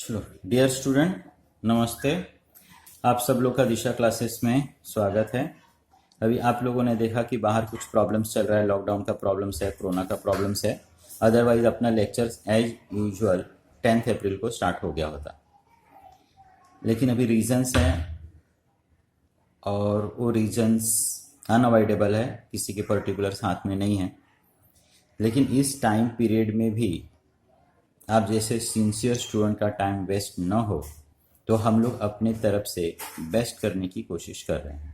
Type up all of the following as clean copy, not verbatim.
चलो dear student, नमस्ते। आप सब लोग का दिशा क्लासेस में स्वागत है। अभी आप लोगों ने देखा कि बाहर कुछ प्रॉब्लम्स चल रहा है, लॉकडाउन का प्रॉब्लम्स है, कोरोना का प्रॉब्लम्स है। अदरवाइज अपना लेक्चर्स एज यूजुअल 10 अप्रैल को स्टार्ट हो गया होता, लेकिन अभी रीजंस हैं और वो रीजंस अनअवॉइडेबल है, किसी के पर्टिकुलर हाथ में नहीं है। लेकिन इस टाइम पीरियड में भी आप जैसे सिंसियर स्टूडेंट का टाइम वेस्ट न हो, तो हम लोग अपने तरफ से बेस्ट करने की कोशिश कर रहे हैं।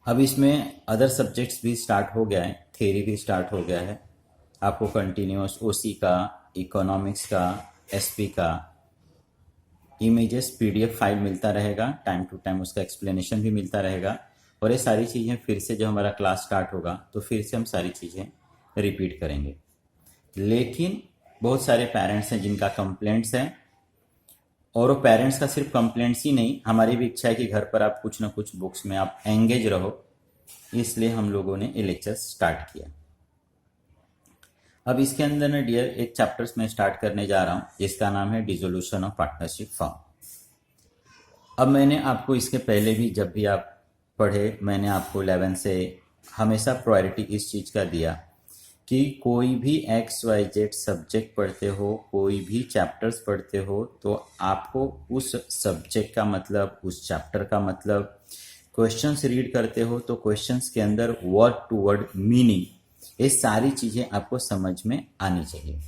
अब इसमें अदर सब्जेक्ट्स भी स्टार्ट हो गया है, थ्योरी भी स्टार्ट हो गया है। आपको कंटिन्यूस ओसी का, इकोनॉमिक्स का, एसपी का इमेजेस पीडीएफ फाइल मिलता रहेगा, टाइम टू टाइम उसका एक्सप्लेनेशन भी मिलता रहेगा। और ये सारी चीज़ें फिर से जब हमारा क्लास स्टार्ट होगा तो फिर से हम सारी चीज़ें रिपीट करेंगे। लेकिन बहुत सारे पेरेंट्स हैं जिनका कंप्लेंट्स हैं, और वो पेरेंट्स का सिर्फ कंप्लेंट्स ही नहीं, हमारी भी इच्छा है कि घर पर आप कुछ ना कुछ बुक्स में आप एंगेज रहो। इसलिए हम लोगों ने ये लेक्चर स्टार्ट किया। अब इसके अंदर ना डियर एक चैप्टर्स में स्टार्ट करने जा रहा हूँ जिसका नाम है डिसोल्यूशन ऑफ पार्टनरशिप फॉर्म। अब मैंने आपको इसके पहले भी जब भी आप पढ़े, मैंने आपको 11 से हमेशा प्रायोरिटी इस चीज़ का दिया कि कोई भी XYZ सब्जेक्ट पढ़ते हो, कोई भी चैप्टर्स पढ़ते हो, तो आपको उस सब्जेक्ट का मतलब, उस चैप्टर का मतलब, क्वेश्चंस रीड करते हो तो क्वेश्चंस के अंदर वर्ड टू वर्ड मीनिंग, ये सारी चीज़ें आपको समझ में आनी चाहिए।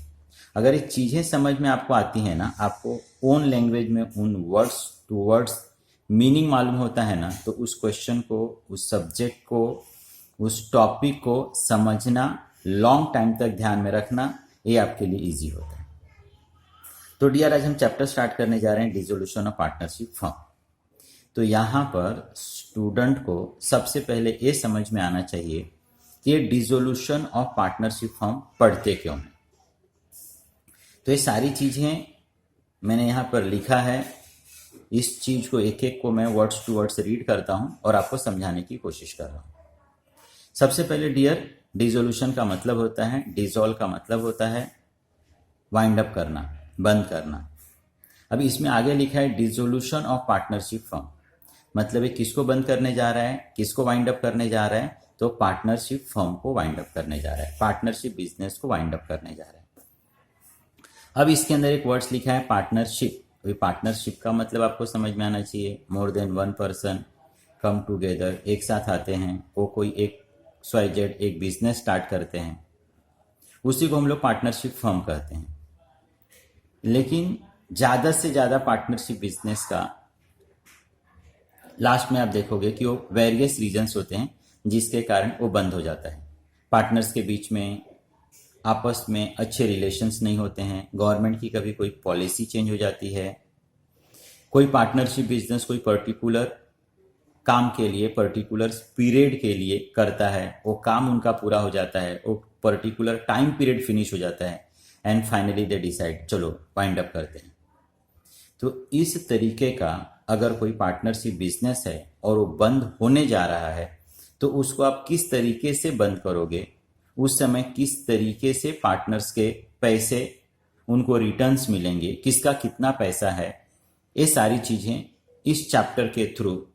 अगर ये चीज़ें समझ में आपको आती हैं ना, आपको ओन लैंग्वेज में उन वर्ड्स टू वर्ड्स मीनिंग मालूम होता है ना, तो उस क्वेश्चन को, उस सब्जेक्ट को, उस टॉपिक को समझना, लॉन्ग टाइम तक ध्यान में रखना, ये आपके लिए इजी होता है। तो डियर, आज हम चैप्टर स्टार्ट करने जा रहे हैं डिसोल्यूशन ऑफ पार्टनरशिप फॉर्म। तो यहाँ पर स्टूडेंट को सबसे पहले ये समझ में आना चाहिए कि ये डिसोल्यूशन ऑफ पार्टनरशिप फॉर्म पढ़ते क्यों हैं। तो ये सारी चीज़ें मैंने यहाँ पर लिखा है। इस चीज़ को एक एक को मैं वर्ड्स टू वर्ड्स रीड करता हूँ और आपको समझाने की कोशिश कर रहा हूँ। सबसे पहले डियर, डिसोल्यूशन का मतलब होता है, डिसॉल्व का मतलब होता है वाइंड अप करना, बंद करना। अभी इसमें आगे लिखा है डिसोल्यूशन ऑफ पार्टनरशिप फर्म, मतलब ये किसको बंद करने जा रहा है, किसको वाइंड अप करने जा रहा है, तो पार्टनरशिप फर्म को वाइंड अप करने जा रहा है, पार्टनरशिप बिजनेस को वाइंड अप करने जा रहा है। अब इसके अंदर एक वर्ड्स लिखा है पार्टनरशिप। अभी पार्टनरशिप का मतलब आपको समझ में आना चाहिए, more than one person come together, एक साथ आते हैं, वो कोई एक XYZ एक बिजनेस स्टार्ट करते हैं, उसी को हम लोग पार्टनरशिप फर्म कहते हैं। लेकिन ज़्यादा से ज़्यादा पार्टनरशिप बिजनेस का लास्ट में आप देखोगे कि वो वेरियस रीजंस होते हैं जिसके कारण वो बंद हो जाता है। पार्टनर्स के बीच में आपस में अच्छे रिलेशंस नहीं होते हैं, गवर्नमेंट की कभी कोई पॉलिसी चेंज हो जाती है, कोई पार्टनरशिप बिजनेस कोई पर्टिकुलर काम के लिए, पर्टिकुलर पीरियड के लिए करता है, वो काम उनका पूरा हो जाता है, वो पर्टिकुलर टाइम पीरियड फिनिश हो जाता है, एंड फाइनली दे डिसाइड चलो वाइंड अप करते हैं। तो इस तरीके का अगर कोई पार्टनरशिप बिजनेस है और वो बंद होने जा रहा है, तो उसको आप किस तरीके से बंद करोगे, उस समय किस तरीके से पार्टनर्स के पैसे उनको रिटर्न्स मिलेंगे, किसका कितना पैसा है, ये सारी चीज़ें इस चैप्टर के थ्रू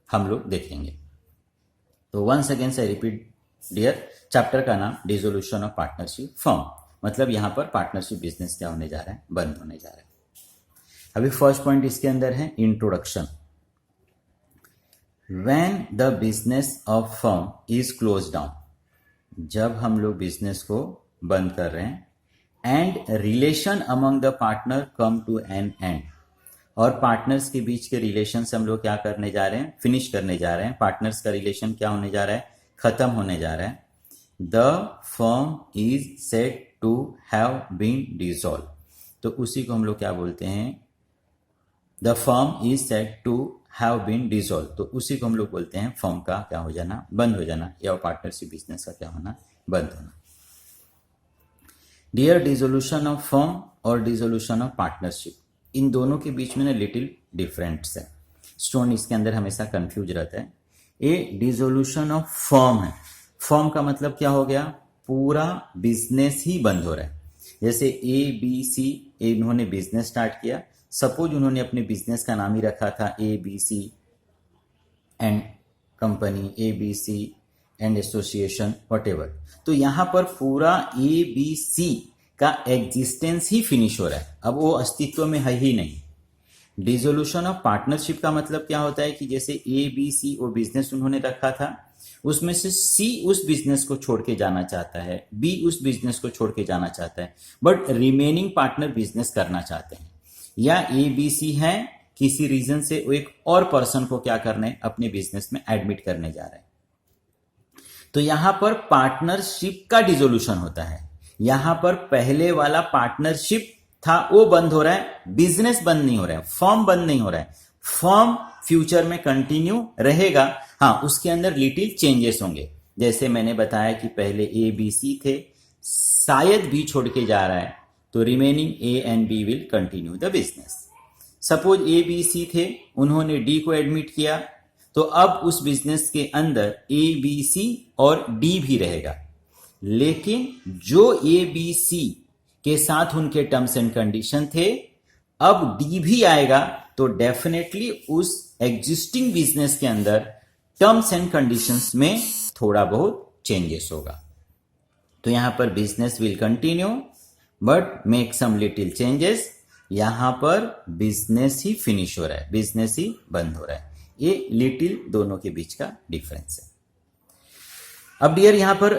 हम लोग देखेंगे। तो वंस अगेन से रिपीट डियर, चैप्टर का नाम डिसोल्यूशन ऑफ पार्टनरशिप फर्म, मतलब यहां पर पार्टनरशिप बिजनेस क्या होने जा रहा है, बंद होने जा रहा है। अभी फर्स्ट पॉइंट इसके अंदर है introduction. When the business of firm is close down, जब हम लोग बिजनेस को बंद कर रहे हैं, and relation among the partner come to an end, और पार्टनर्स के बीच के रिलेशन से हम लोग क्या करने जा रहे हैं, फिनिश करने जा रहे हैं। पार्टनर्स का रिलेशन क्या होने जा रहा है, खत्म होने जा रहा है। The firm is said to have been dissolve, तो उसी को हम लोग क्या बोलते हैं, the firm is said to have been dissolve, तो उसी को हम लोग बोलते हैं फर्म का क्या हो जाना, बंद हो जाना, या पार्टनरशिप बिजनेस का क्या होना, बंद होना। डियर, डिसोल्यूशन ऑफ फर्म और डिसोल्यूशन ऑफ पार्टनरशिप, इन दोनों के बीच में ना लिटिल डिफरेंस है। स्टूडेंट इसके अंदर हमेशा कंफ्यूज रहता है। ये डिसोल्यूशन ऑफ फर्म है, फर्म का मतलब क्या हो गया, पूरा बिजनेस ही बंद हो रहा है। जैसे ए बी सी, इन्होंने बिजनेस स्टार्ट किया। सपोज उन्होंने अपने बिजनेस का नाम ही रखा था A B C and company, A B C and association, whatever. तो यहां पर पूरा ए बी सी का एग्जिस्टेंस ही फिनिश हो रहा है, अब वो अस्तित्व में है ही नहीं। डिसोल्यूशन ऑफ पार्टनरशिप का मतलब क्या होता है कि जैसे ए बी सी वो बिजनेस उन्होंने रखा था, उसमें से सी उस बिजनेस को छोड़ के जाना चाहता है, बी उस बिजनेस को छोड़ के जाना चाहता है, बट रिमेनिंग पार्टनर बिजनेस करना चाहते हैं। या ए बी सी है, किसी रीजन से वो एक और पर्सन को क्या करने, अपने बिजनेस में एडमिट करने जा रहे हैं। तो यहां पर पार्टनरशिप का डिसोल्यूशन होता है। यहां पर पहले वाला पार्टनरशिप था वो बंद हो रहा है, बिजनेस बंद नहीं हो रहा है, फर्म बंद नहीं हो रहा है। फर्म फ्यूचर में कंटिन्यू रहेगा, हाँ उसके अंदर लिटिल चेंजेस होंगे। जैसे मैंने बताया कि पहले ए बी सी थे, शायद बी छोड़ के जा रहा है, तो remaining A and B will continue the business. Suppose A B C थे, उन्होंने डी को एडमिट किया, तो अब उस बिजनेस के अंदर ए बी सी और डी भी रहेगा, लेकिन जो ए बी सी के साथ उनके टर्म्स एंड कंडीशन थे, अब डी भी आएगा, तो डेफिनेटली उस एग्जिस्टिंग बिजनेस के अंदर टर्म्स एंड कंडीशंस में थोड़ा बहुत चेंजेस होगा। तो यहां पर business will continue but make some little changes. यहां पर बिजनेस ही फिनिश हो रहा है, बिजनेस ही बंद हो रहा है। ये लिटिल दोनों के बीच का डिफरेंस है। अब डियर यहां पर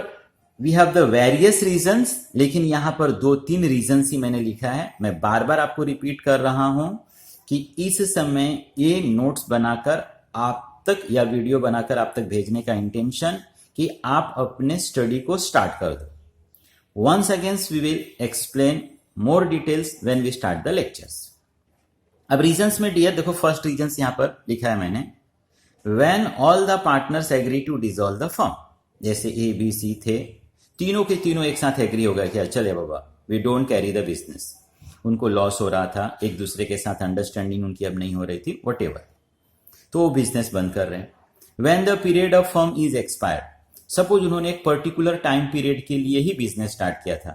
we have the various reasons, लेकिन यहां पर 2-3 रीजंस ही मैंने लिखा है। मैं बार बार आपको रिपीट कर रहा हूं कि इस समय ये नोट्स बनाकर आप तक या वीडियो बनाकर आप तक भेजने का इंटेंशन कि आप अपने स्टडी को स्टार्ट कर दो। Once again we will explain more details when we start the lectures. अब रीजंस में डियर देखो, फर्स्ट रीजंस यहां पर लिखा है मैंने, when all the partners agree to dissolve the firm. जैसे ए बी सी थे, तीनों के तीनों एक साथ एग्री हो गए कि चले बाबा we don't carry the business. उनको लॉस हो रहा था, एक दूसरे के साथ अंडरस्टैंडिंग उनकी अब नहीं हो रही थी, वॉटेवर, तो वो बिजनेस बंद कर रहे हैं। When the period of firm is expired, suppose उन्होंने एक पर्टिकुलर टाइम पीरियड के लिए ही बिजनेस स्टार्ट किया था,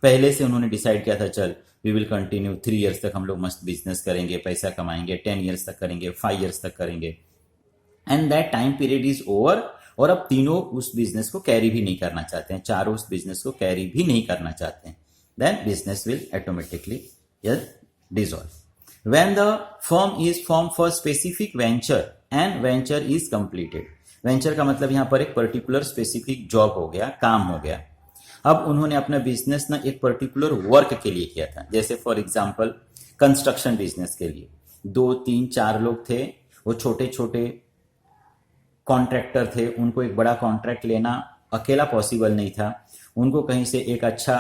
पहले से उन्होंने डिसाइड किया था चल वी विल कंटिन्यू 3 इयर्स तक हम लोग मस्त बिजनेस करेंगे, पैसा कमाएंगे, 10 इयर्स तक करेंगे, 5 इयर्स तक करेंगे, and that time period is over, और अब तीनों उस बिजनेस को कैरी भी नहीं करना चाहते हैं, चारों उस बिजनेस को कैरी भी नहीं करना चाहते हैं, then business will automatically dissolve. When the firm is formed for specific venture and venture is completed. Venture का मतलब यहां पर एक पर्टिकुलर स्पेसिफिक जॉब हो गया, काम हो गया। अब उन्होंने अपना बिजनेस ना एक पर्टिकुलर वर्क के लिए किया था, जैसे फॉर एग्जांपल कंस्ट्रक्शन बिजनेस के लिए 2, 3, 4 लोग थे, वो छोटे छोटे कॉन्ट्रैक्टर थे, उनको एक बड़ा कॉन्ट्रैक्ट लेना अकेला पॉसिबल नहीं था, उनको कहीं से एक अच्छा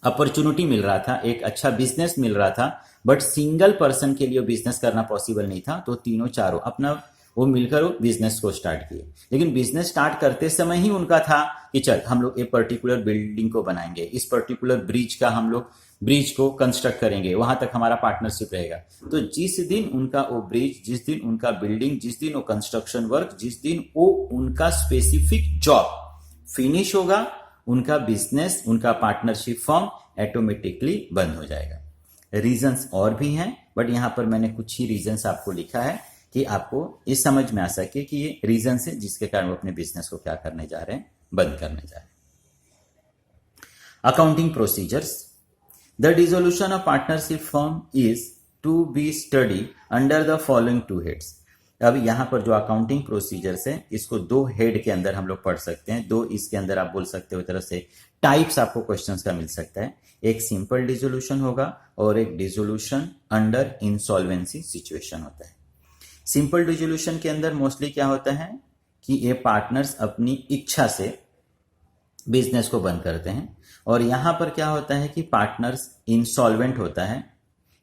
अपॉर्चुनिटी मिल रहा था, एक अच्छा बिजनेस मिल रहा था, बट सिंगल पर्सन के लिए बिजनेस करना पॉसिबल नहीं था, तो तीनों चारों अपना वो मिलकर वो बिजनेस को स्टार्ट किए। लेकिन बिजनेस स्टार्ट करते समय ही उनका था कि चल हम लोग एक पर्टिकुलर बिल्डिंग को बनाएंगे, इस पर्टिकुलर ब्रिज का हम लोग ब्रिज को कंस्ट्रक्ट करेंगे, वहां तक हमारा पार्टनरशिप रहेगा। तो जिस दिन उनका वो ब्रिज, जिस दिन उनका बिल्डिंग, जिस दिन वो कंस्ट्रक्शन वर्क, जिस दिन वो उनका स्पेसिफिक जॉब फिनिश होगा, उनका बिजनेस, उनका पार्टनरशिप फॉर्म ऑटोमेटिकली बंद हो जाएगा। रीजंस और भी हैं, बट यहां पर मैंने कुछ ही रीजंस आपको लिखा है कि आपको ये समझ में आ सके कि ये रीजंस है जिसके कारण वो अपने बिजनेस को क्या करने जा रहे हैं, बंद करने जा रहे हैं। Accounting procedures. The dissolution of partnership form is to be study under the following 2 heads. अब यहां पर जो अकाउंटिंग प्रोसीजर्स है, इसको 2 हेड के अंदर हम लोग पढ़ सकते हैं। 2 इसके अंदर आप बोल सकते हो तरह से टाइप्स आपको क्वेश्चंस का मिल सकता है। एक सिंपल डिसोल्यूशन होगा और एक डिसोल्यूशन अंडर इंसॉल्वेंसी सिचुएशन होता है। सिंपल डिसोल्यूशन के अंदर मोस्टली क्या होता है कि ये पार्टनर्स अपनी इच्छा से बिजनेस को बंद करते हैं, और यहां पर क्या होता है कि पार्टनर्स इंसॉल्वेंट होता है।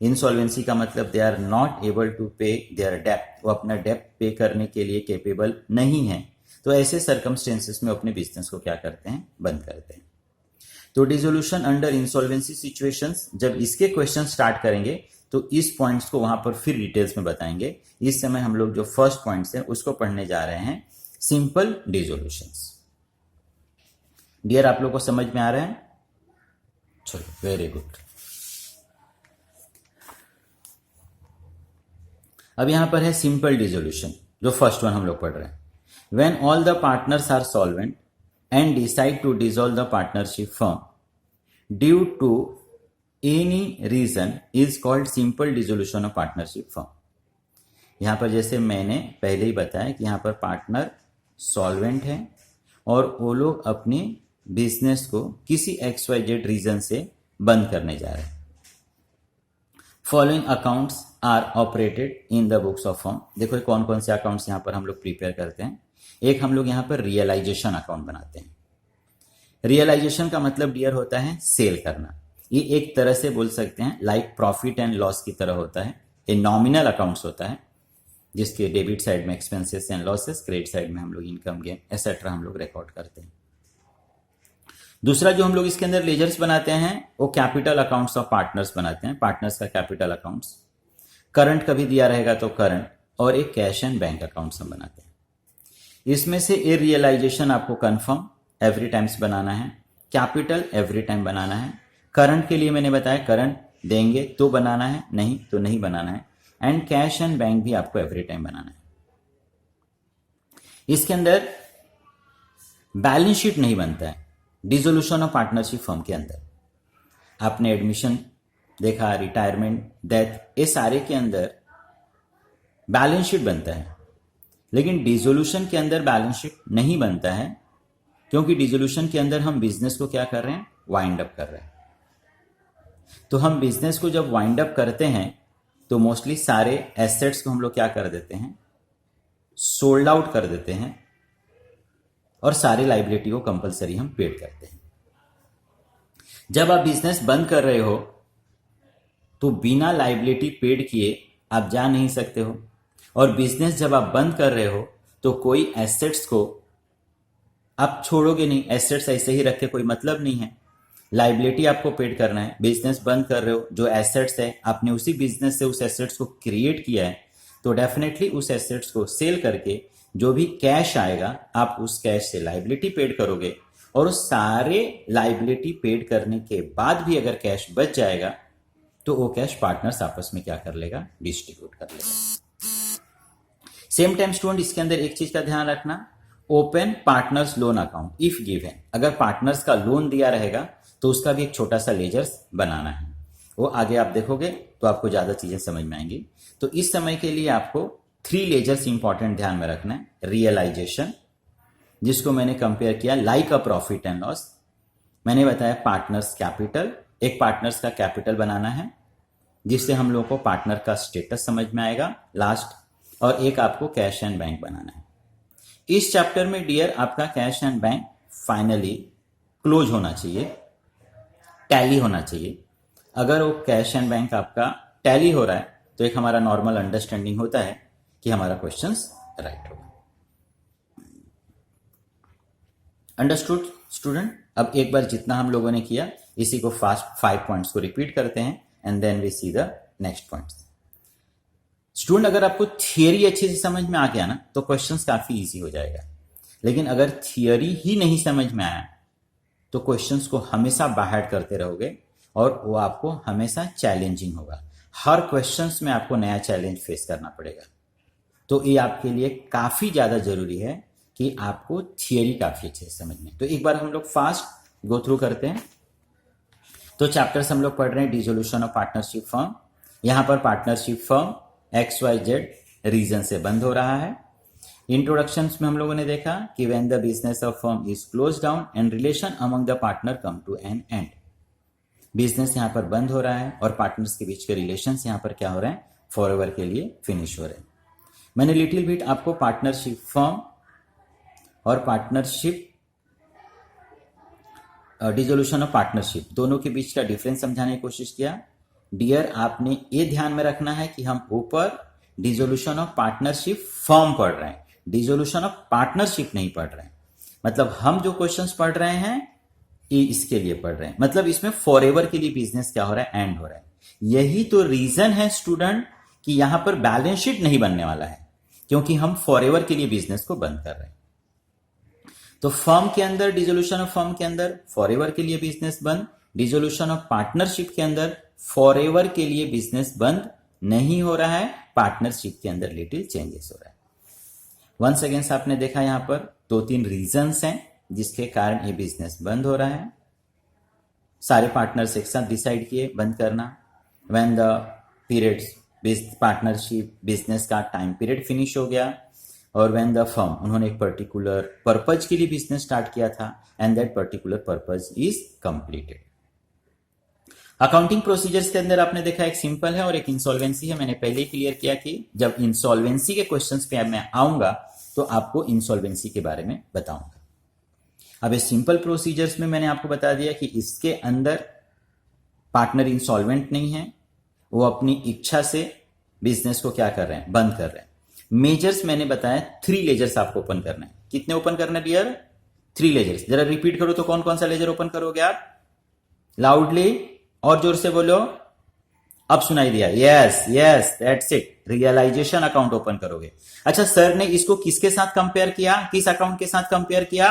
इंसॉल्वेंसी का मतलब they are not able to pay their डेप्ट, वो अपना डेप्ट पे करने के लिए कैपेबल नहीं है। तो ऐसे सर्कमस्टेंसेस में अपने बिजनेस को क्या करते हैं, बंद करते हैं। तो डिसोल्यूशन अंडर इंसॉल्वेंसी सिचुएशंस, जब इसके क्वेश्चन स्टार्ट करेंगे तो इस पॉइंट्स को वहां पर फिर डिटेल्स में बताएंगे। इस समय हम लोग जो फर्स्ट पॉइंट्स है उसको पढ़ने जा रहे हैं, सिंपल डिसोल्यूशंस। डियर आप लोग को समझ में आ रहा है? चलो, वेरी गुड। अब यहां पर है सिंपल डिसोल्यूशन, जो फर्स्ट वन हम लोग पढ़ रहे हैं। When all the partners are solvent and decide to dissolve the partnership firm due to any reason is called simple dissolution of partnership firm. यहां पर जैसे मैंने पहले ही बताया कि यहां पर पार्टनर सॉल्वेंट है और वो लोग अपने बिजनेस को किसी XYZ रीजन से बंद करने जा रहे हैं। Following accounts are operated in the books of firm. देखो कौन कौन से अकाउंट्स यहां पर हम लोग प्रिपेयर करते हैं। एक हम लोग यहां पर रियलाइजेशन अकाउंट बनाते हैं। रियलाइजेशन का मतलब डियर होता है सेल करना। ये एक तरह से बोल सकते हैं लाइक प्रॉफिट एंड लॉस की तरह होता है। ये नॉमिनल अकाउंट्स होता है, जिसके डेबिट साइड में expenses and losses, credit side में हम लोग इनकम गेन एसेट्रा हम लोग रिकॉर्ड करते हैं। दूसरा जो हम लोग इसके अंदर लेजर्स बनाते हैं वो कैपिटल अकाउंट्स ऑफ पार्टनर्स बनाते हैं। पार्टनर्स का कैपिटल अकाउंट्स, करंट कभी दिया रहेगा तो करंट, और एक कैश एंड बैंक अकाउंट्स हम बनाते हैं। इसमें से ए रियलाइजेशन आपको कंफर्म एवरी टाइम्स बनाना है, कैपिटल एवरी टाइम बनाना है। करंट के लिए मैंने बताया करंट देंगे तो बनाना है, नहीं तो नहीं बनाना है। एंड कैश एंड बैंक भी आपको एवरी टाइम बनाना है। इसके अंदर बैलेंस शीट नहीं बनता है डिसोल्यूशन ऑफ पार्टनरशिप फर्म के अंदर। आपने एडमिशन देखा, रिटायरमेंट, डेथ, ये सारे के अंदर बैलेंस शीट बनता है, लेकिन डिसोल्यूशन के अंदर बैलेंस शीट नहीं बनता है, क्योंकि डिसोल्यूशन के अंदर हम बिजनेस को क्या कर रहे हैं, वाइंड अप कर रहे हैं। तो हम बिजनेस को जब वाइंड अप करते हैं तो मोस्टली सारे एसेट्स को हम लोग क्या कर देते हैं, सोल्ड आउट कर देते हैं, और सारी लाइबिलिटी को कंपलसरी हम पेड करते हैं। जब आप बिजनेस बंद कर रहे हो तो बिना लाइबिलिटी पेड किए आप जा नहीं सकते हो, और बिजनेस जब आप बंद कर रहे हो तो कोई एसेट्स को आप छोड़ोगे नहीं। एसेट्स ऐसे ही रख के कोई मतलब नहीं है, लाइबिलिटी आपको पेड करना है। बिजनेस बंद कर रहे हो, जो एसेट्स है आपने उसी बिजनेस से उस एसेट्स को क्रिएट किया है, तो डेफिनेटली उस एसेट्स को सेल करके जो भी कैश आएगा आप उस कैश से लाइबिलिटी पेड करोगे, और उस सारे लाइबिलिटी पेड करने के बाद भी अगर कैश बच जाएगा तो वो कैश पार्टनर्स आपस में क्या कर लेगा, डिस्ट्रीब्यूट कर लेगा। सेम टाइम स्टूडेंट इसके अंदर एक चीज का ध्यान रखना, open partners loan account if given. अगर पार्टनर्स का लोन दिया रहेगा तो उसका भी एक छोटा सा लेजर्स बनाना है। वो आगे आप देखोगे तो आपको ज्यादा चीजें समझ में आएंगी। तो इस समय के लिए आपको 3 लेजर्स इंपॉर्टेंट ध्यान में रखना है। रियलाइजेशन, जिसको मैंने कंपेयर किया like a profit and loss. मैंने बताया पार्टनर्स कैपिटल, एक पार्टनर्स का कैपिटल बनाना है जिससे हम लोगों को पार्टनर का स्टेटस समझ में आएगा लास्ट, और एक आपको कैश एंड बैंक बनाना है। इस चैप्टर में डियर आपका cash and bank finally close होना चाहिए, टैली होना चाहिए। अगर वो कैश एंड बैंक आपका टैली हो रहा है तो एक हमारा नॉर्मल अंडरस्टैंडिंग होता है कि हमारा क्वेश्चंस राइट होगा। Understood student? अब एक बार जितना हम लोगों ने किया इसी को फास्ट 5 पॉइंट्स को रिपीट करते हैं and then we see the next points. Student अगर आपको थियरी अच्छे से समझ में आ गया ना तो क्वेश्चंस काफी इजी हो जाएगा, लेकिन अगर थियरी ही नहीं समझ में आया तो क्वेश्चंस को हमेशा बाहर करते रहोगे और वो आपको हमेशा चैलेंजिंग होगा। हर क्वेश्चंस में आपको नया चैलेंज फेस करना पड़ेगा। तो ये आपके लिए काफी ज्यादा जरूरी है कि आपको थियरी काफी अच्छे से समझनी। तो एक बार हम लोग फास्ट गो थ्रू करते हैं। तो चैप्टर्स हम लोग पढ़ रहे हैं डिसोल्यूशन ऑफ पार्टनरशिप फर्म। यहां पर पार्टनरशिप फर्म XYZ रीजन से बंद हो रहा है। इंट्रोडक्शन में हम लोगों ने देखा कि when the business of firm is close down and relation among the partner come to an end. Business यहां पर बंद हो रहा है और पार्टनर्स के बीच के रिलेशंस यहां पर क्या हो रहे हैं, फॉरएवर के लिए फिनिश हो रहे हैं। मैंने लिटिल बिट आपको पार्टनरशिप फर्म और पार्टनरशिप डिसोल्यूशन ऑफ पार्टनरशिप दोनों के बीच का डिफरेंस समझाने की कोशिश किया। डियर आपने ये ध्यान में रखना है कि हम ऊपर डिसोल्यूशन ऑफ पार्टनरशिप फर्म पढ़ रहे हैं, डिसोल्यूशन ऑफ पार्टनरशिप नहीं पढ़ रहे हैं। मतलब हम जो क्वेश्चंस पढ़ रहे हैं ये इसके लिए पढ़ रहे हैं, मतलब इसमें फॉरएवर के लिए बिजनेस क्या हो रहा है, एंड हो रहा है। यही तो रीजन है स्टूडेंट कि यहां पर बैलेंस शीट नहीं बनने वाला है, क्योंकि हम फॉरएवर के लिए बिजनेस को बंद कर रहे हैं। तो फर्म के अंदर डिसोल्यूशन ऑफ फर्म के अंदर फॉरएवर के लिए बिजनेस बंद, डिसोल्यूशन ऑफ पार्टनरशिप के अंदर फॉरएवर के लिए बिजनेस बंद नहीं हो रहा है, पार्टनरशिप के अंदर लिटिल चेंजेस हो रहा है। वंस अगेन आपने देखा यहां पर 2-3 रीजंस हैं जिसके कारण ये बिजनेस बंद हो रहा है। सारे पार्टनर्स एक साथ डिसाइड किए बंद करना। When the periods partnership business का टाइम पीरियड फिनिश हो गया, और व्हेन द फर्म उन्होंने एक पर्टिकुलर पर्पज के लिए बिजनेस स्टार्ट किया था and that particular purpose is completed. Accounting procedures के अंदर आपने देखा एक सिंपल है और एक इंसॉल्वेंसी है। मैंने पहले ही क्लियर किया कि जब इंसॉल्वेंसी के क्वेश्चंस पे मैं आऊंगा तो आपको इंसॉल्वेंसी के बारे में बताऊंगा। अब इस सिंपल प्रोसीजर्स में मैंने आपको बता दिया कि इसके अंदर पार्टनर इंसॉल्वेंट नहीं है, वो अपनी इच्छा से बिजनेस को क्या कर रहे हैं, बंद कर रहे हैं। मेजर्स मैंने बताया 3 लेजर्स आपको ओपन करना है। कितने ओपन करना है डियर? 3 लेजर्स। जरा रिपीट करो तो कौन कौन सा लेजर ओपन करोगे आप? लाउडली और जोर से बोलो। अब सुनाई दिया? Yes yes, that's it. Realization account open करोगे। अच्छा, सर ने इसको किसके साथ कंपेयर किया, किस अकाउंट के साथ कंपेयर किया?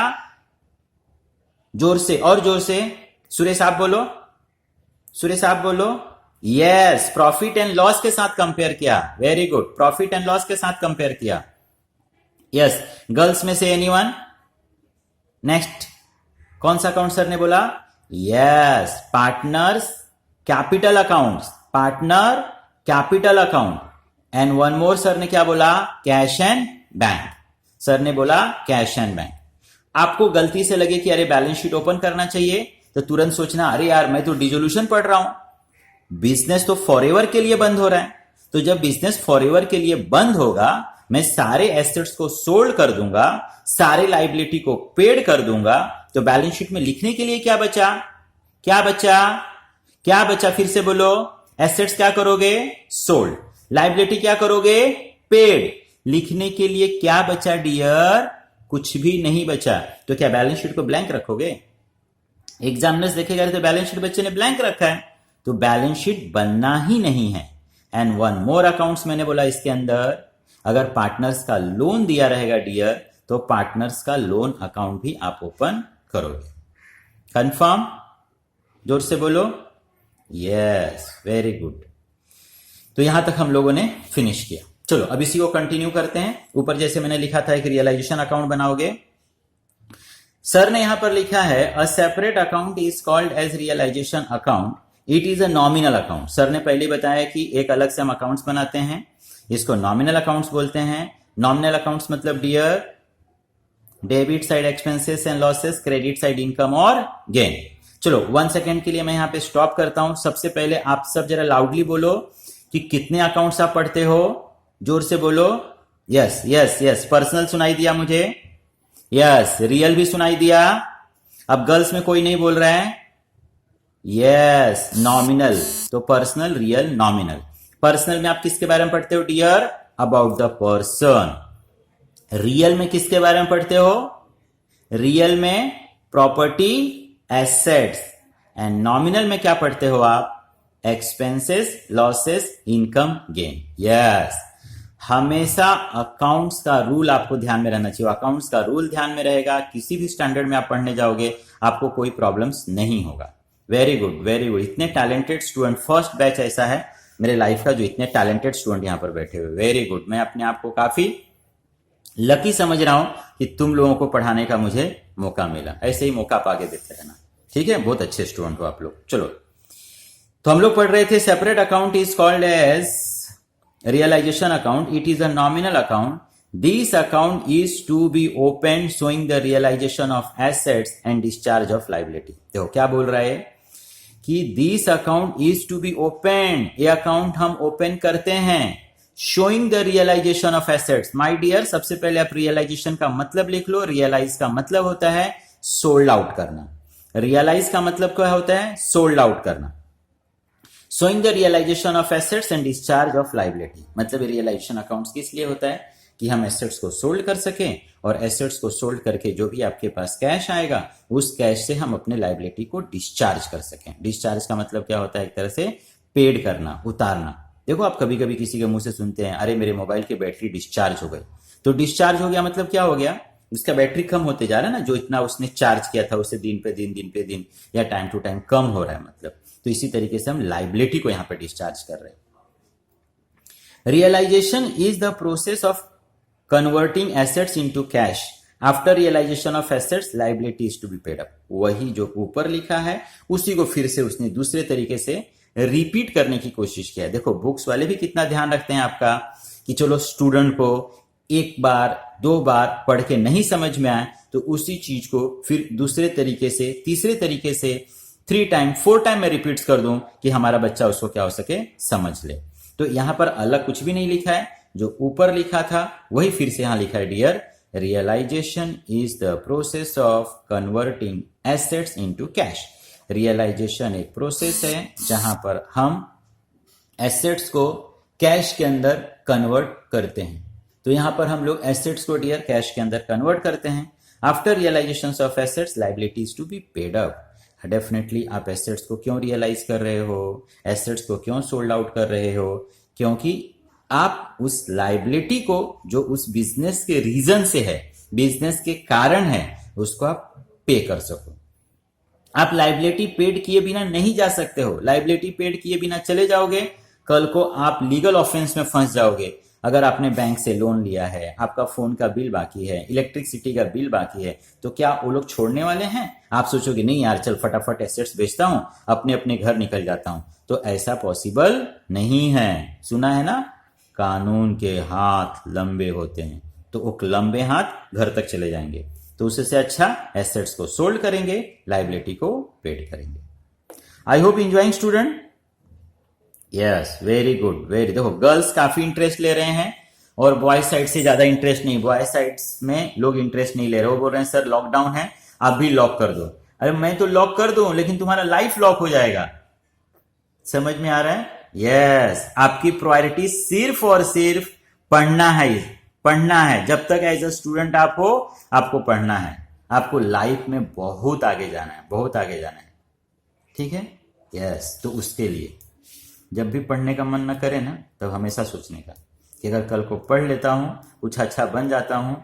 जोर से और जोर से। सुरेश आप बोलो, सुरेश आप बोलो। यस, प्रॉफिट एंड लॉस के साथ कंपेयर किया। Very good, profit and loss के साथ कंपेयर किया। यस, गर्ल्स में से एनीवन? नेक्स्ट, कौन सा अकाउंट सर ने बोला? Yes, partners capital accounts, partner capital account. And one more, sir ने क्या बोला? Cash and bank. सर ने बोला कैश एंड बैंक। आपको गलती से लगे कि अरे बैलेंस शीट ओपन करना चाहिए, तो तुरंत सोचना अरे यार मैं तो डिसोल्यूशन पढ़ रहा हूं, बिजनेस तो फॉरएवर के लिए बंद हो रहा है। तो जब बिजनेस फॉरएवर के लिए बंद होगा, मैं सारे एसेट्स को सोल्ड कर दूंगा, सारे लाइबिलिटी को पेड कर दूंगा, तो बैलेंस शीट में लिखने के लिए क्या बचा? क्या बचा? क्या बचा? फिर से बोलो। एसेट्स क्या करोगे? सोल्ड। लाइबिलिटी क्या करोगे? पेड। लिखने के लिए क्या बचा डियर? कुछ भी नहीं बचा। तो क्या बैलेंस शीट को ब्लैंक रखोगे? एग्जामिनर्स देखेगा तो बैलेंस शीट बच्चे ने ब्लैंक रखा है, तो बैलेंस शीट बनना ही नहीं है। एंड वन मोर अकाउंट्स मैंने बोला इसके अंदर, अगर पार्टनर्स का लोन दिया रहेगा डियर, तो पार्टनर्स का लोन अकाउंट भी आप ओपन करोगे। कंफर्म? जोर से बोलो। Yes, very good. तो यहां तक हम लोगों ने फिनिश किया। चलो अब इसी को कंटिन्यू करते हैं। ऊपर जैसे मैंने लिखा था एक रियलाइजेशन अकाउंट बनाओगे। सर ने यहां पर लिखा है a separate account is called as realization account, it is a nominal account. Sir ने पहले बताया कि एक अलग से हम अकाउंट्स बनाते हैं, इसको नॉमिनल अकाउंट्स बोलते हैं। नॉमिनल अकाउंट्स मतलब dear debit side expenses and losses, credit side income और गेन। चलो 1 सेकेंड के लिए मैं यहां पे स्टॉप करता हूं। सबसे पहले आप सब जरा लाउडली बोलो कि कितने अकाउंट्स आप पढ़ते हो। जोर से बोलो। यस यस यस, पर्सनल सुनाई दिया मुझे। यस, रियल भी सुनाई दिया। अब गर्ल्स में कोई नहीं बोल रहा है। Yes, nominal. तो पर्सनल, रियल, नॉमिनल। पर्सनल में आप किसके बारे में पढ़ते हो dear? About the person. Real में किसके बारे में पढ़ते हो? रियल में प्रॉपर्टी, एसेट्स। एंड नॉमिनल में क्या पढ़ते हो आप? Expenses, losses, income, gain. Yes, हमेशा अकाउंट्स का रूल आपको ध्यान में रहना चाहिए। अकाउंट्स का रूल ध्यान में रहेगा, किसी भी स्टैंडर्ड में आप पढ़ने जाओगे आपको कोई प्रॉब्लम्स नहीं होगा। Very good, very good. इतने टैलेंटेड स्टूडेंट, फर्स्ट बैच ऐसा है मेरे लाइफ का जो इतने टैलेंटेड स्टूडेंट यहां पर बैठे हुए। Very good. मैं अपने आप को काफी लकी समझ रहा हूं कि तुम लोगों को पढ़ाने का मुझे मौका मिला। ऐसे ही मौका पाके देते रहना, ठीक है? बहुत अच्छे स्टूडेंट हो आप लोग। चलो, तो हम लोग पढ़ रहे थे separate account is called as realization account, it is a nominal account. This account is to be opened showing the realization of assets and discharge of liability. देखो क्या बोल रहा है कि this account is to be opened, ये account हम open करते हैं showing the realization of assets. My dear, सबसे पहले आप realization का मतलब लिख लो। realize का मतलब होता है sold out करना। realize का मतलब क्या होता है? sold out करना। Showing the realization of assets and discharge of liability, मतलब रियलाइजेशन अकाउंट्स किस लिए होता है? कि हम एसेट्स को सोल्ड कर सकें, और एसेट्स को सोल्ड करके जो भी आपके पास कैश आएगा उस कैश से हम अपने लाइबिलिटी को डिस्चार्ज कर सकें। डिस्चार्ज का मतलब क्या होता है? एक तरह से पेड करना, उतारना। देखो आप कभी कभी किसी के मुंह से सुनते हैं अरे मेरे मोबाइल की बैटरी डिस्चार्ज हो गई। तो डिस्चार्ज हो गया मतलब क्या हो गया? उसका बैटरी कम होते जा रहा है ना, जो इतना उसने चार्ज किया था उसे दिन पे दिन या टाइम टू टाइम कम हो रहा है मतलब। तो इसी तरीके से हम लाइबिलिटी को यहां पर डिस्चार्ज कर रहे हैं। Realization is the process of converting assets into cash. After realization of assets liability is to be paid up. वही जो ऊपर लिखा है उसी को फिर से उसने दूसरे तरीके से रिपीट करने की कोशिश किया है। देखो बुक्स वाले भी कितना ध्यान रखते हैं आपका कि चलो स्टूडेंट को एक बार दो बार पढ़ के नहीं समझ में आए तो उसी चीज को फिर दूसरे तरीके से तीसरे तरीके से 3 टाइम 4 टाइम में रिपीट कर दूं कि हमारा बच्चा उसको क्या हो सके समझ ले। तो यहां पर अलग कुछ भी नहीं लिखा है, जो ऊपर लिखा था वही फिर से यहां लिखा है। Dear, realization is the process of converting assets into cash. Realization एक प्रोसेस है जहां पर हम एसेट्स को कैश के अंदर कन्वर्ट करते हैं। तो यहां पर हम लोग एसेट्स को डियर कैश के अंदर कन्वर्ट करते हैं। After realization of assets liabilities to be paid up. Definitely आप एसेट्स को क्यों रियलाइज कर रहे हो, एसेट्स को क्यों सोल्ड आउट कर रहे हो, क्योंकि आप उस लाइबिलिटी को जो उस बिजनेस के रीजन से है, बिजनेस के कारण है, उसको आप पे कर सको। आप लाइबिलिटी पेड किए बिना नहीं जा सकते हो। लाइबिलिटी पेड किए बिना चले जाओगे, कल को आप लीगल ऑफेंस में फंस जाओगे। अगर आपने बैंक से लोन लिया है, आपका फोन का बिल बाकी है, इलेक्ट्रिसिटी का बिल बाकी है, तो क्या वो लोग छोड़ने वाले हैं? आप सोचोगे नहीं यार चल फटाफट एसेट्स बेचता हूं, अपने अपने घर निकल जाता हूं। तो ऐसा पॉसिबल नहीं है। सुना है ना, कानून के हाथ लंबे होते हैं, तो वो लंबे हाथ घर तक चले जाएंगे। तो उससे अच्छा एसेट्स को सोल्ड करेंगे, लाइबिलिटी को पेड करेंगे। I hope enjoying student. Yes, very good, very. देखो गर्ल्स काफी इंटरेस्ट ले रहे हैं और बॉयज साइड से ज्यादा इंटरेस्ट नहीं। बॉयज साइड में लोग इंटरेस्ट नहीं ले रहे, वो बोल रहे हैं सर लॉकडाउन है आप भी लॉक कर दो। अरे मैं तो लॉक कर दूं लेकिन तुम्हारा लाइफ लॉक हो जाएगा। समझ में आ रहा है? यस, आपकी प्रायोरिटी सिर्फ और सिर्फ पढ़ना है, पढ़ना है। जब तक एज अ स्टूडेंट आप हो, आपको पढ़ना है। आपको लाइफ में बहुत आगे जाना है, बहुत आगे जाना है। ठीक है? यस, तो उसके लिए जब भी पढ़ने का मन न करे ना, तब हमेशा सोचने का कि अगर कल को पढ़ लेता हूं, कुछ अच्छा बन जाता हूं,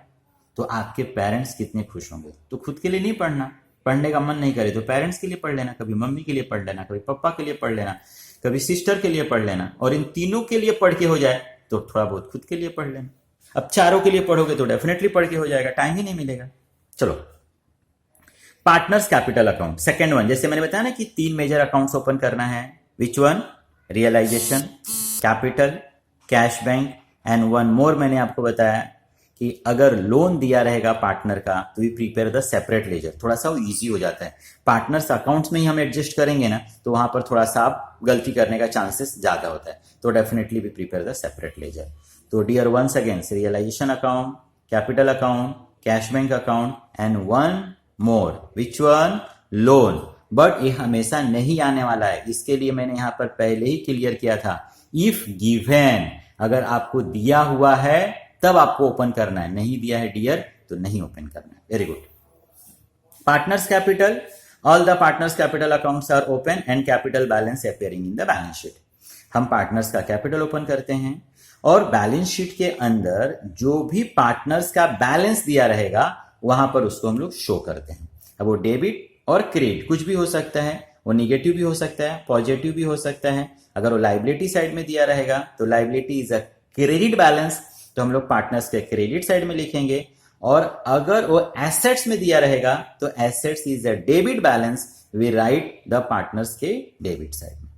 तो आपके पेरेंट्स कितने खुश होंगे। तो खुद के लिए नहीं पढ़ना, पढ़ने का मन नहीं करे तो पेरेंट्स के लिए पढ़ लेना, कभी मम्मी के लिए पढ़ लेना, कभी पापा के लिए पढ़ लेना, कभी सिस्टर के लिए पढ़ लेना। और इन तीनों के लिए पढ़ के हो जाए तो थोड़ा बहुत खुद के लिए पढ़ लेना। अब चारों के लिए पढ़ोगे तो डेफिनेटली पढ़ के हो जाएगा, टाइम ही नहीं मिलेगा। चलो, partners capital account, second one. जैसे मैंने बताया ना कि 3 मेजर अकाउंट्स ओपन करना है। Which one? Realization, capital, cash bank and one more. मैंने आपको बताया कि अगर लोन दिया रहेगा पार्टनर का तो we prepare the separate ledger. थोड़ा सा वो इजी हो जाता है। पार्टनर्स अकाउंट्स में ही हम एडजस्ट करेंगे ना, तो वहां पर थोड़ा सा आप गलती करने का चांसेस ज्यादा होता है। तो definitely we prepare the separate ledger. तो dear once again, realisation account, capital account, cash bank account and one more. Which one? Loan. But ये हमेशा नहीं आने वाला है, इसके लिए मैंने यहां पर पहले ही क्लियर किया था। इफ गिवन, अगर आपको दिया हुआ है तब आपको ओपन करना है, नहीं दिया है डियर तो नहीं ओपन करना है। Very good. Partners capital, all the partners capital accounts are open and capital balance appearing in the balance sheet. हम पार्टनर्स का कैपिटल ओपन करते हैं और बैलेंस शीट के अंदर जो भी पार्टनर्स का बैलेंस दिया रहेगा वहां पर उसको हम लोग शो करते हैं। अब वो डेबिट और क्रेडिट कुछ भी हो सकता है, वो निगेटिव भी हो सकता है, पॉजिटिव भी हो सकता है। अगर वो लाइबिलिटी साइड में दिया रहेगा तो liability is a credit balance, तो हम लोग पार्टनर्स के क्रेडिट साइड में लिखेंगे। और अगर वो एसेट्स में दिया रहेगा तो assets is a debit balance, we write the partners के डेबिट साइड में।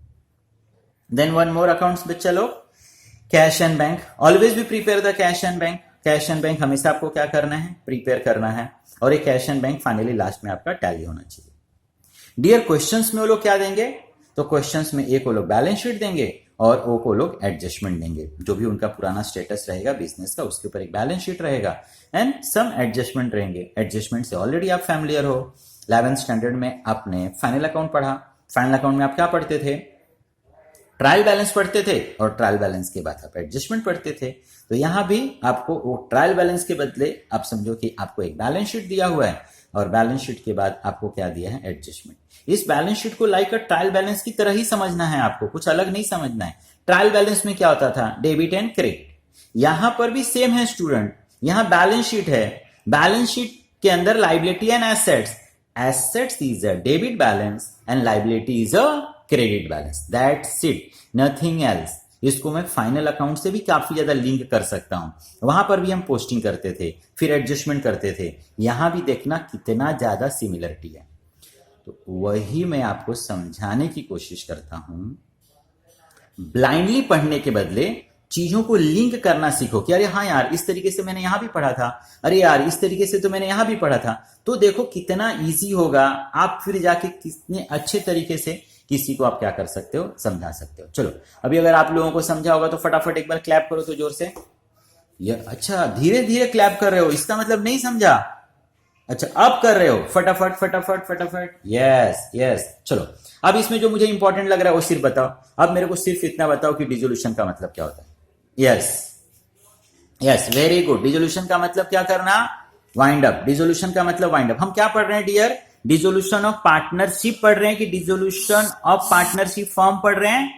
देन वन मोर अकाउंट्स बच्चा लोग, कैश एंड बैंक। ऑलवेज भी prepare the cash and bank. Cash and bank हमेशा आपको क्या करना है? प्रिपेयर करना है। और ये cash and bank finally last में आपका टैली होना चाहिए। डियर, क्वेश्चंस में वो लोग क्या देंगे? तो क्वेश्चंस में एक वो लोग बैलेंस शीट देंगे और वो को लोग एडजस्टमेंट देंगे। जो भी उनका पुराना स्टेटस रहेगा बिजनेस का, उसके ऊपर एक बैलेंस शीट रहेगा एंड सम एडजस्टमेंट रहेंगे। एडजस्टमेंट से ऑलरेडी आप फैमिलियर हो। 11th स्टैंडर्ड में आपने फाइनल अकाउंट पढ़ा। फाइनल अकाउंट में आप क्या पढ़ते थे? ट्रायल बैलेंस पढ़ते थे और ट्रायल बैलेंस के बाद आप एडजस्टमेंट पढ़ते थे। तो यहां भी आपको वो ट्रायल बैलेंस के बदले आप समझो कि आपको एक बैलेंस शीट दिया हुआ है और बैलेंस शीट के बाद आपको क्या दिया है? एडजस्टमेंट। इस बैलेंस शीट को लाइक अ ट्रायल बैलेंस की तरह ही समझना है आपको, कुछ अलग नहीं समझना है। ट्रायल बैलेंस में क्या होता था? Debit and credit. यहां पर भी सेम है स्टूडेंट, यहां बैलेंस शीट है बैलेंस शीट के अंदर liability and assets, assets is a debit balance and liability is a credit balance, that's it, nothing else. इसको मैं फाइनल अकाउंट से भी काफी ज्यादा लिंक कर सकता हूं, वहां पर भी हम पोस्टिंग करते थे, फिर एडजस्टमेंट करते थे, यहां भी देखना कितना ज्यादा सिमिलरिटी है। तो वही मैं आपको समझाने की कोशिश करता हूं, ब्लाइंडली पढ़ने के बदले चीजों को लिंक करना सीखो कि अरे हाँ यार इस तरीके से मैंने यहां भी पढ़ा था, अरे यार इस तरीके से तो मैंने यहां भी पढ़ा था, तो देखो कितना इजी होगा, आप फिर जाके कितने अच्छे तरीके से किसी को आप क्या कर सकते हो, समझा सकते हो। चलो अभी अगर आप लोगों को समझा होगा तो फटाफट एक बार क्लैप करो तो जोर से। ये अच्छा धीरे धीरे क्लैप कर रहे हो, इसका मतलब नहीं समझा, अच्छा अब कर रहे हो, फटाफट फटाफट फटाफट, यस यस। चलो अब इसमें जो मुझे इंपॉर्टेंट लग रहा है वो सिर्फ बताओ, अब मेरे को सिर्फ इतना बताओ कि डिसोल्यूशन का मतलब क्या होता है। Yes yes, very good. Dissolution का मतलब क्या करना, वाइंड अप। डिसोल्यूशन का मतलब वाइंड अप। हम क्या पढ़ रहे हैं डियर, डिसोल्यूशन ऑफ पार्टनरशिप पढ़ रहे हैं कि डिसोल्यूशन ऑफ पार्टनरशिप फॉर्म पढ़ रहे हैं?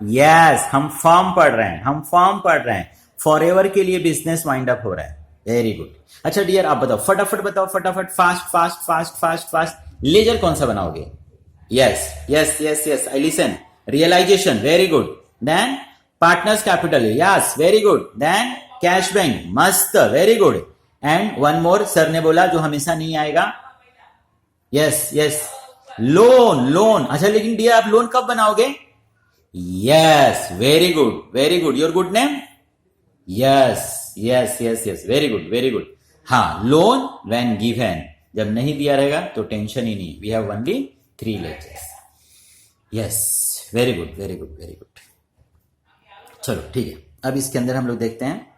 यस, हम फॉर्म पढ़ रहे हैं, हम फॉर्म पढ़ रहे हैं। फॉरएवर के लिए बिजनेस वाइंड अप हो रहा है, वेरी गुड। अच्छा डियर आप बताओ, फटाफट बताओ, फटाफट, fast fast fast fast fast. Ledger कौन सा बनाओगे? Yes yes yes yes, I listen. Realisation, very good. Then partners capital, yes very good. Then cash bank, मस्त, very good. And one more, sir ने बोला जो हमेशा नहीं आएगा, यस यस, लोन, लोन। अच्छा लेकिन डियर आप लोन कब बनाओगे? Yes, very good very good, your good name, yes yes yes yes, very good very good. हाँ, लोन व्हेन गिवन, जब नहीं दिया रहेगा तो टेंशन ही नहीं, we have only 3 ledgers. Yes, very good very good very good. चलो ठीक है, अब इसके अंदर हम लोग देखते हैं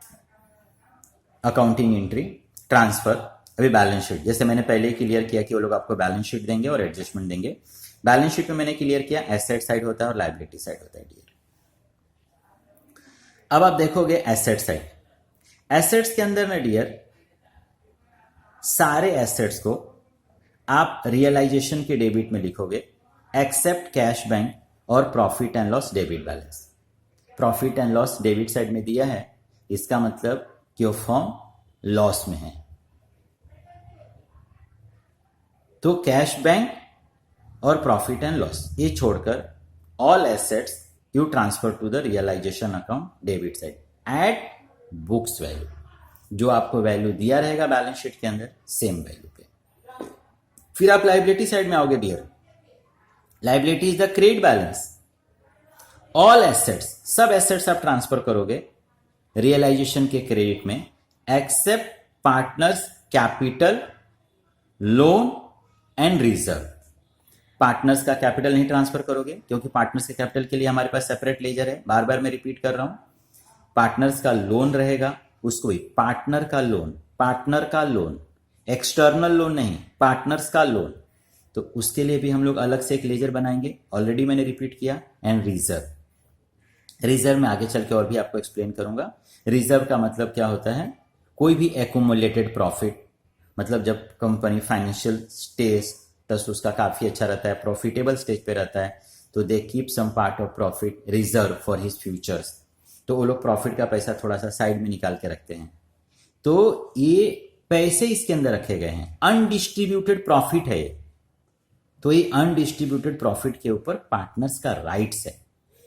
अकाउंटिंग एंट्री, ट्रांसफर, अभी बैलेंस शीट। जैसे मैंने पहले ही क्लियर किया कि वो लोग आपको बैलेंस शीट देंगे और एडजस्टमेंट देंगे। बैलेंस शीट में मैंने क्लियर किया एसेट साइड होता है और लायबिलिटी साइड होता है डियर। अब आप देखोगे एसेट साइड, एसेट्स के अंदर ना डियर सारे एसेट्स को आप रियलाइजेशन के डेबिट में लिखोगे, एक्सेप्ट कैश बैंक और profit and loss debit balance. Profit and loss debit side में दिया है, इसका मतलब कि वो फॉर्म लॉस में है, तो कैश बैंक और प्रॉफिट एंड लॉस ये छोड़कर all assets you transfer to the realization account debit side at books value. जो आपको वैल्यू दिया रहेगा बैलेंस शीट के अंदर, सेम वैल्यू पे। फिर आप लायबिलिटी साइड में आओगे dear, liability is the credit balance. All assets, सब एसेट्स आप ट्रांसफर करोगे रियलाइजेशन के क्रेडिट में, except partners capital, loan and reserve. Partners का कैपिटल नहीं ट्रांसफर करोगे क्योंकि पार्टनर्स के कैपिटल के लिए हमारे पास सेपरेट लेजर है, बार बार मैं रिपीट कर रहा हूं। पार्टनर्स का लोन रहेगा, उसको भी पार्टनर का लोन, पार्टनर का लोन, एक्सटर्नल लोन नहीं, पार्टनर्स का लोन, तो उसके लिए भी हम लोग अलग से एक लेजर बनाएंगे, ऑलरेडी मैंने रिपीट किया। एंड रिजर्व, रिजर्व में आगे चल के और भी आपको एक्सप्लेन करूंगा। रिजर्व का मतलब क्या होता है, कोई भी एक्यूमुलेटेड प्रॉफिट, मतलब जब कंपनी फाइनेंशियल स्टेज तक उसका काफी अच्छा रहता है, प्रॉफिटेबल स्टेज पे रहता है, तो they keep some part of profit reserve for his futures. तो वो लोग प्रॉफिट का पैसा थोड़ा सा साइड में निकाल के रखते हैं, तो ये पैसे इसके अंदर रखे गए हैं, अनडिस्ट्रीब्यूटेड प्रॉफिट है ये। तो ये अनडिस्ट्रीब्यूटेड प्रॉफिट के ऊपर पार्टनर्स का राइट्स है,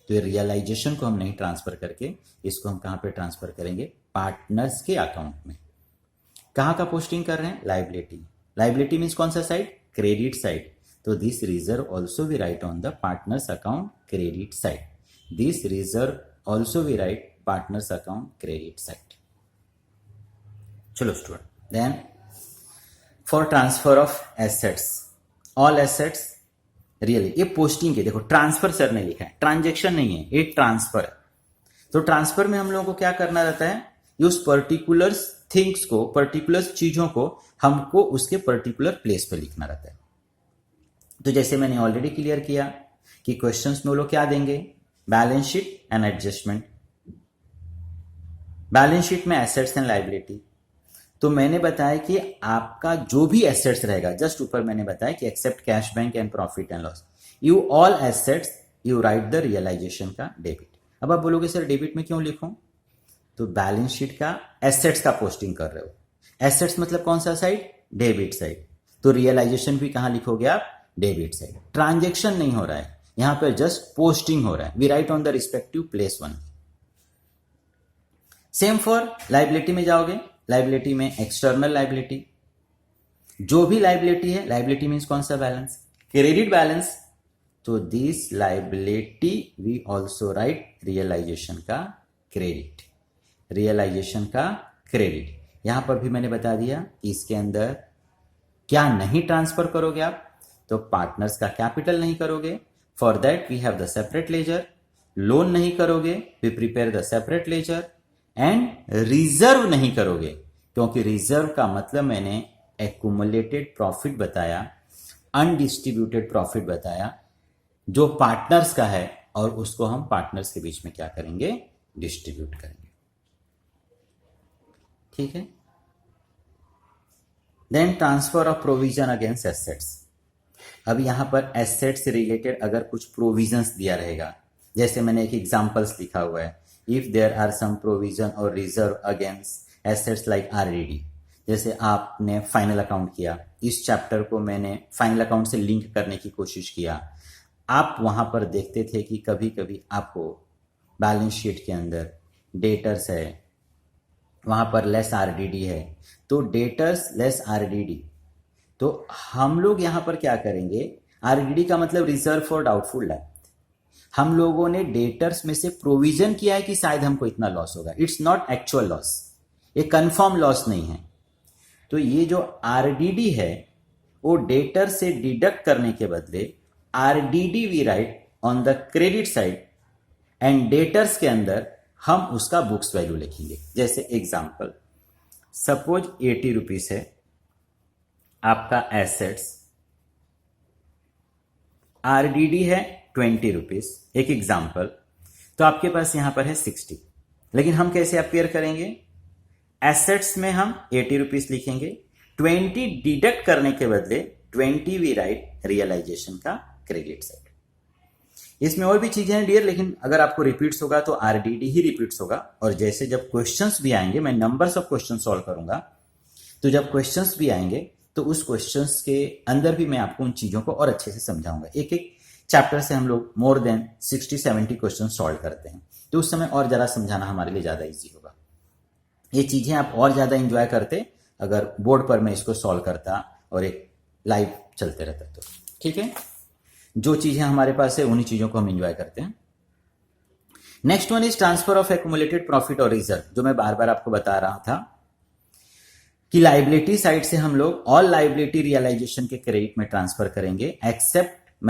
तो ये रियलाइजेशन को हम नहीं ट्रांसफर करके इसको हम कहां पे ट्रांसफर करेंगे, पार्टनर्स के अकाउंट में। कहां का पोस्टिंग कर रहे हैं, लायबिलिटी। लायबिलिटी मीन्स कौन सा साइड, क्रेडिट साइड, तो this reserve also we write on the partners account credit side, this reserve also we write partners account credit side. चलो student, then for transfer of assets, all assets really, ये posting के, देखो transfer sir ने लिखा है, transaction नहीं है, ये ट्रांसफर है। तो ट्रांसफर में हम लोगों को क्या करना रहता है, उस पर्टिकुलर थिंग्स को, पर्टिकुलर चीजों को हमको उसके पर्टिकुलर प्लेस पे लिखना रहता है। तो जैसे मैंने ऑलरेडी क्लियर किया कि क्वेश्चंस में वो लोग क्या देंगे, balance sheet and adjustment. Balance sheet में एसेट्स एंड लायबिलिटी, तो मैंने बताया कि आपका जो भी एसेट्स रहेगा, जस्ट ऊपर मैंने बताया कि except cash bank and profit and loss, you all assets you write the realization का डेबिट। अब आप बोलोगे सर डेबिट में क्यों लिखूं, तो बैलेंस शीट का एसेट्स का पोस्टिंग कर रहे हो, एसेट्स मतलब कौन सा साइड? Debit side. तो रियलाइजेशन भी कहां लिखोगे आप? Debit side. ट्रांजेक्शन नहीं हो रहा है यहां पर, जस्ट पोस्टिंग हो रहा है। We write on the respective place 1। Same for liability में जाओगे, लाइबिलिटी में एक्सटर्नल लाइबिलिटी, जो भी लाइबिलिटी है, लाइबिलिटी मीन्स कौन सा बैलेंस? Credit balance. तो this liability we also write realisation का क्रेडिट, रियलाइजेशन का क्रेडिट। यहां पर भी मैंने बता दिया कि इसके अंदर क्या नहीं ट्रांसफर करोगे आप? तो पार्टनर्स का कैपिटल नहीं करोगे, for that we have the separate ledger. Loan नहीं करोगे, we prepare the separate ledger. And reserve नहीं करोगे, क्योंकि रिजर्व का मतलब मैंने एक्यूमुलेटेड प्रॉफिट बताया, अनडिस्ट्रीब्यूटेड प्रॉफिट बताया, जो पार्टनर्स का है, और उसको हम पार्टनर्स के बीच में क्या करेंगे? डिस्ट्रीब्यूट करेंगे। ठीक है। Then transfer of provision against assets. अब यहां पर एसेट्स से रिलेटेड अगर कुछ प्रोविजंस दिया रहेगा, जैसे मैंने एक एग्जांपल्स लिखा हुआ है, if there are some provision और reserve against assets like RDD. जैसे आपने फाइनल अकाउंट किया, इस चैप्टर को मैंने फाइनल अकाउंट से लिंक करने की कोशिश किया। आप वहां पर देखते थे कि कभी कभी आपको बैलेंस शीट के अंदर डेटर्स है, वहां पर लेस आरडीडी है, तो डेटर्स लेस आरडीडी, तो हम लोग यहां पर क्या करेंगे? आरडीडी का मतलब रिजर्व फॉर डाउटफुल डेट। हम लोगों ने डेटर्स में से प्रोविजन किया है कि शायद हमको इतना लॉस होगा। इट्स नॉट एक्चुअल लॉस, ये कंफर्म लॉस नहीं है। तो ये जो आरडीडी है वो डेटर से डिडक्ट करने के बदले RDD we write on the credit side, and debtors के अंदर हम उसका बुक्स वैल्यू लिखेंगे। जैसे एग्जांपल, सपोज 80 रुपीज है आपका एसेट्स, आरडीडी है 20 रुपीज, एक एग्जांपल। तो आपके पास यहां पर है 60, लेकिन हम कैसे अपेयर करेंगे? एसेट्स में हम 80 रुपीज लिखेंगे, 20 डिडक्ट करने के बदले 20 वी राइट रियलाइजेशन का क्रेडिट साइड। इसमें और भी चीजें हैं डियर, लेकिन अगर आपको रिपीट्स होगा तो आरडीडी ही रिपीट्स होगा। और जैसे जब क्वेश्चंस भी आएंगे, मैं नंबर्स ऑफ क्वेश्चन सॉल्व करूंगा, तो जब क्वेश्चंस भी आएंगे तो उस क्वेश्चंस के अंदर भी मैं आपको उन चीजों को और अच्छे से समझाऊंगा। एक एक चैप्टर से हम लोग मोर देन 60-70 क्वेश्चन सॉल्व करते हैं, तो उस समय और जरा समझाना हमारे लिए ज्यादा ईजी होगा। ये चीजें आप और ज्यादा इंजॉय करते अगर बोर्ड पर मैं इसको सॉल्व करता और एक लाइव चलते रहता तो। ठीक है, जो चीजें हमारे पास है उन्हीं चीजों को हम इंजॉय करते हैं। Next one is transfer of accumulated profit और रिजर्व, जो मैं बार बार आपको बता रहा था कि लाइबिलिटी साइड से हम लोग ऑल लाइबिलिटी रियलाइजेशन के क्रेडिट में ट्रांसफर करेंगे एक्सेप्ट